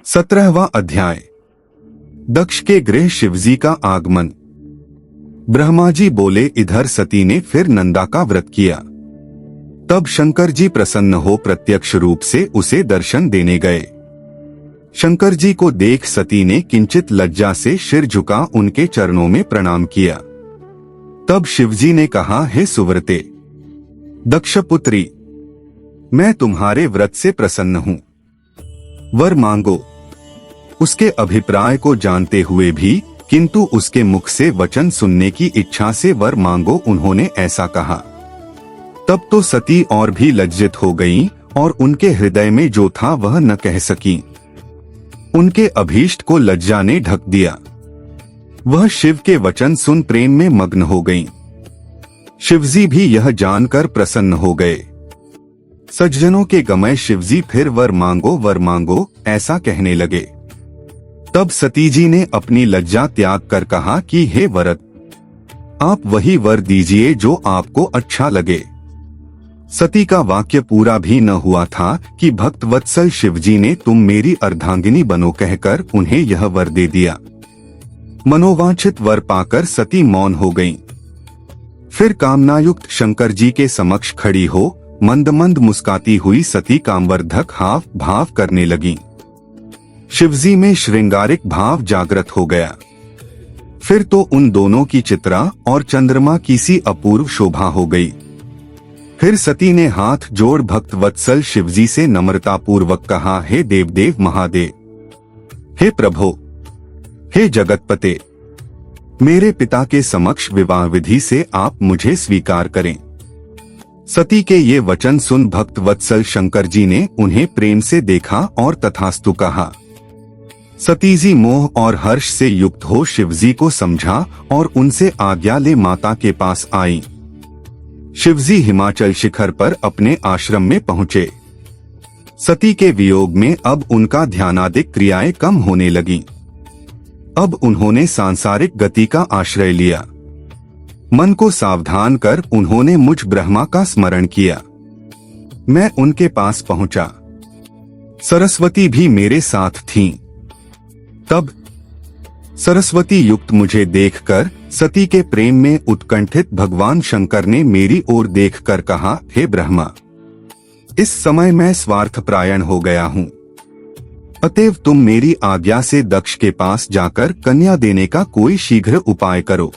17वां अध्याय। दक्ष के गृह शिवजी का आगमन। ब्रह्मा जी बोले, इधर सती ने फिर नंदा का व्रत किया। तब शंकर जी प्रसन्न हो प्रत्यक्ष रूप से उसे दर्शन देने गए। शंकर जी को देख सती ने किंचित लज्जा से सिर झुका उनके चरणों में प्रणाम किया। तब शिवजी ने कहा, हे सुव्रते दक्षपुत्री, मैं तुम्हारे व्रत से प्रसन्न हूँ, वर मांगो। उसके अभिप्राय को जानते हुए भी किंतु उसके मुख से वचन सुनने की इच्छा से वर मांगो उन्होंने ऐसा कहा। तब तो सती और भी लज्जित हो गईं और उनके हृदय में जो था वह न कह सकी। उनके अभीष्ट को लज्जा ने ढक दिया। वह शिव के वचन सुन प्रेम में मग्न हो गईं। शिवजी भी यह जानकर प्रसन्न हो गए। सज्जनों के गमय शिवजी फिर वर मांगो ऐसा कहने लगे। तब सती जी ने अपनी लज्जा त्याग कर कहा कि हे वरद, आप वही वर दीजिए जो आपको अच्छा लगे। सती का वाक्य पूरा भी न हुआ था कि भक्त वत्सल शिवजी ने तुम मेरी अर्धांगिनी बनो कहकर उन्हें यह वर दे दिया। मनोवांछित वर पाकर सती मौन हो गईं। फिर कामनायुक्त शंकर जी के समक्ष खड़ी हो मंद मंद मुस्काती हुई सती कामवर्धक हाव भाव करने लगी। शिवजी में श्रृंगारिक भाव जागृत हो गया। फिर तो उन दोनों की चित्रा और चंद्रमा की सी अपूर्व शोभा हो गई। फिर सती ने हाथ जोड़ भक्त वत्सल शिवजी से नम्रतापूर्वक कहा, हे देवदेव महादेव, हे प्रभो, हे जगतपते, मेरे पिता के समक्ष विवाह विधि से आप मुझे स्वीकार करें। सती के ये वचन सुन भक्त वत्सल शंकर जी ने उन्हें प्रेम से देखा और तथास्तु कहा। सती जी मोह और हर्ष से युक्त हो शिवजी को समझा और उनसे आज्ञा ले माता के पास आई। शिवजी हिमाचल शिखर पर अपने आश्रम में पहुँचे। सती के वियोग में अब उनका ध्यानादिक क्रियाएं कम होने लगीं। अब उन्होंने सांसारिक गति का आश्रय लिया। मन को सावधान कर उन्होंने मुझ ब्रह्मा का स्मरण किया। मैं उनके पास पहुंचा। सरस्वती भी मेरे साथ थीं। तब सरस्वती युक्त मुझे देखकर सती के प्रेम में उत्कंठित भगवान शंकर ने मेरी ओर देखकर कहा, हे ब्रह्मा, इस समय मैं स्वार्थपरायण हो गया हूँ, अतएव तुम मेरी आज्ञा से दक्ष के पास जाकर कन्या देने का कोई शीघ्र उपाय करो।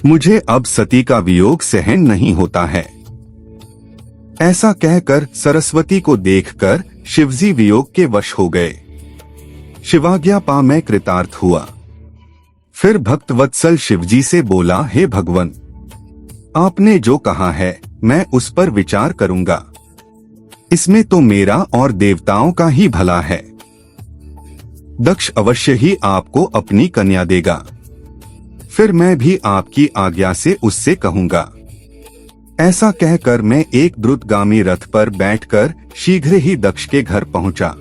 मुझे अब सती का वियोग सहन नहीं होता है। ऐसा कहकर सरस्वती को देखकर शिवजी वियोग के वश हो गए। शिवाज्ञा पा मैं कृतार्थ हुआ। फिर भक्त वत्सल शिवजी से बोला, हे भगवन, आपने जो कहा है मैं उस पर विचार करूंगा। इसमें तो मेरा और देवताओं का ही भला है। दक्ष अवश्य ही आपको अपनी कन्या देगा। फिर मैं भी आपकी आज्ञा से उससे कहूंगा। ऐसा कहकर मैं एक द्रुतगामी रथ पर बैठकर शीघ्र ही दक्ष के घर पहुंचा।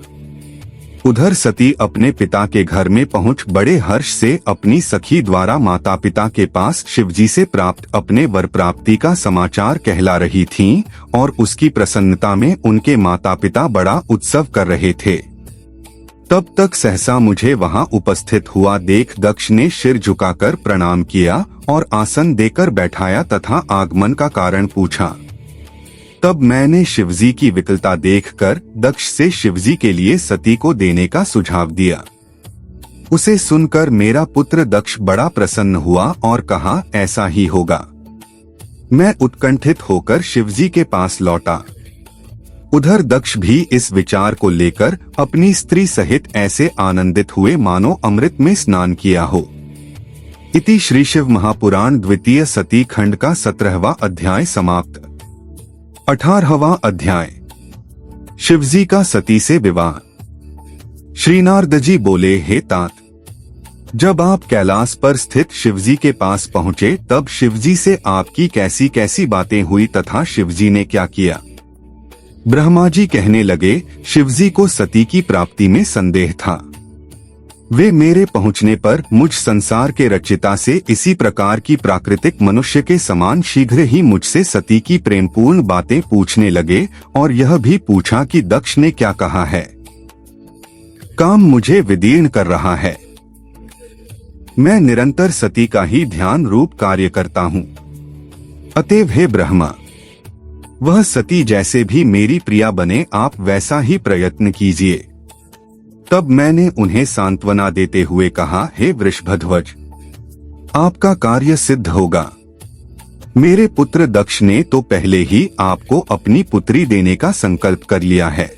उधर सती अपने पिता के घर में पहुंच बड़े हर्ष से अपनी सखी द्वारा माता पिता के पास शिवजी से प्राप्त अपने वर प्राप्ति का समाचार कहला रही थीं और उसकी प्रसन्नता में उनके माता पिता बड़ा उत्सव कर रहे थे। तब तक सहसा मुझे वहां उपस्थित हुआ देख दक्ष ने सिर झुकाकर प्रणाम किया और आसन देकर बैठाया तथा आगमन का कारण पूछा। तब मैंने शिवजी की विकलता देखकर दक्ष से शिवजी के लिए सती को देने का सुझाव दिया। उसे सुनकर मेरा पुत्र दक्ष बड़ा प्रसन्न हुआ और कहा, ऐसा ही होगा। मैं उत्कंठित होकर शिवजी के पास लौटा। उधर दक्ष भी इस विचार को लेकर अपनी स्त्री सहित ऐसे आनंदित हुए मानो अमृत में स्नान किया हो। इति श्री शिव महापुराण द्वितीय सती खंड का 17वां अध्याय समाप्त। 18वां अध्याय। शिवजी का सती से विवाह। श्री नारद जी बोले, हे तात, जब आप कैलाश पर स्थित शिवजी के पास पहुँचे तब शिवजी से आपकी कैसी कैसी बातें हुई तथा शिवजी ने क्या किया। ब्रह्मा जी कहने लगे, शिवजी को सती की प्राप्ति में संदेह था। वे मेरे पहुंचने पर मुझ संसार के रचिता से इसी प्रकार की प्राकृतिक मनुष्य के समान शीघ्र ही मुझसे सती की प्रेमपूर्ण बातें पूछने लगे और यह भी पूछा कि दक्ष ने क्या कहा है। काम मुझे विदीर्ण कर रहा है। मैं निरंतर सती का ही ध्यान रूप कार्य करता हूँ। अतएव हे ब्रह्मा, वह सती जैसे भी मेरी प्रिया बने, आप वैसा ही प्रयत्न कीजिए। तब मैंने उन्हें सांत्वना देते हुए कहा, हे वृषभध्वज, आपका कार्य सिद्ध होगा। मेरे पुत्र दक्ष ने तो पहले ही आपको अपनी पुत्री देने का संकल्प कर लिया है।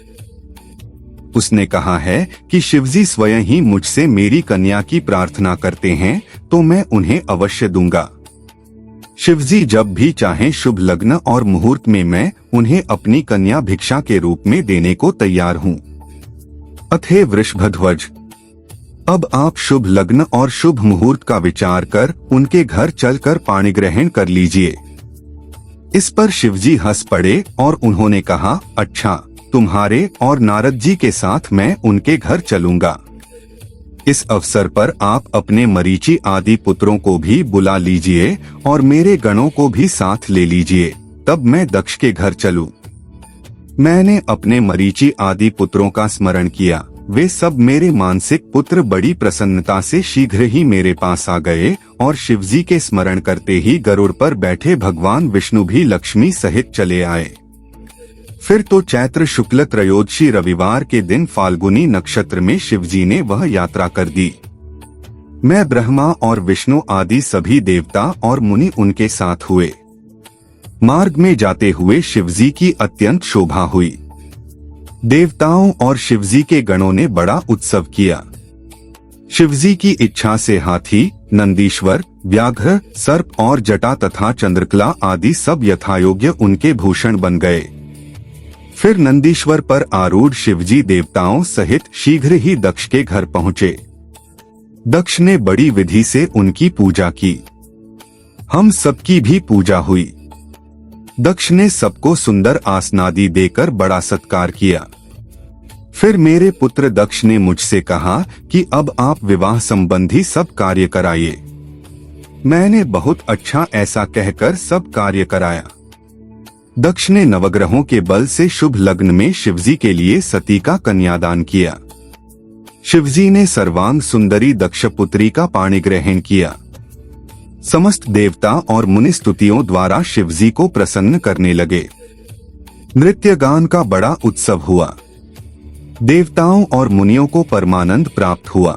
उसने कहा है कि शिवजी स्वयं ही मुझसे मेरी कन्या की प्रार्थना करते हैं तो मैं उन्हें अवश्य दूंगा। शिवजी जब भी चाहें शुभ लग्न और मुहूर्त में मैं उन्हें अपनी कन्या भिक्षा के रूप में देने को तैयार हूँ। अतः वृषभध्वज, अब आप शुभ लग्न और शुभ मुहूर्त का विचार कर उनके घर चलकर पाणी ग्रहण कर लीजिए। इस पर शिवजी हंस पड़े और उन्होंने कहा, अच्छा, तुम्हारे और नारद जी के साथ मैं उनके घर चलूंगा। इस अवसर पर आप अपने मरीचि आदि पुत्रों को भी बुला लीजिए और मेरे गणों को भी साथ ले लीजिए, तब मैं दक्ष के घर चलूं। मैंने अपने मरीचि आदि पुत्रों का स्मरण किया। वे सब मेरे मानसिक पुत्र बड़ी प्रसन्नता से शीघ्र ही मेरे पास आ गए और शिवजी के स्मरण करते ही गरुड़ पर बैठे भगवान विष्णु भी लक्ष्मी सहित चले आए। फिर तो चैत्र शुक्ल त्रयोदशी रविवार के दिन फाल्गुनी नक्षत्र में शिवजी ने वह यात्रा कर दी। मैं, ब्रह्मा और विष्णु आदि सभी देवता और मुनि उनके साथ हुए। मार्ग में जाते हुए शिवजी की अत्यंत शोभा हुई। देवताओं और शिवजी के गणों ने बड़ा उत्सव किया। शिवजी की इच्छा से हाथी, नंदीश्वर, व्याघ्र, सर्प और जटा तथा चंद्रकला आदि सब यथायोग्य उनके भूषण बन गए। फिर नंदीश्वर पर आरूढ़ शिवजी देवताओं सहित शीघ्र ही दक्ष के घर पहुँचे। दक्ष ने बड़ी विधि से उनकी पूजा की। हम सबकी भी पूजा हुई। दक्ष ने सबको सुंदर आसनादि देकर बड़ा सत्कार किया। फिर मेरे पुत्र दक्ष ने मुझसे कहा कि अब आप विवाह संबंधी सब कार्य कराइए। मैंने बहुत अच्छा ऐसा कहकर सब कार्य कराया। दक्ष ने नवग्रहों के बल से शुभ लग्न में शिवजी के लिए सती का कन्यादान किया। शिवजी ने सर्वांग सुंदरी दक्ष पुत्री का पाणी ग्रहण किया। समस्त देवता और मुनि स्तुतियों द्वारा शिवजी को प्रसन्न करने लगे। नृत्य गान का बड़ा उत्सव हुआ। देवताओं और मुनियों को परमानंद प्राप्त हुआ।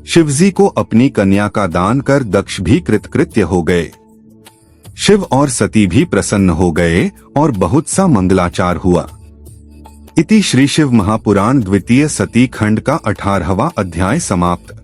शिवजी को अपनी कन्या का दान कर दक्ष भी कृतकृत्य हो गए। शिव और सती भी प्रसन्न हो गए और बहुत सा मंगलाचार हुआ। इति श्री शिव महापुराण द्वितीय सती खंड का 18वां अध्याय समाप्त।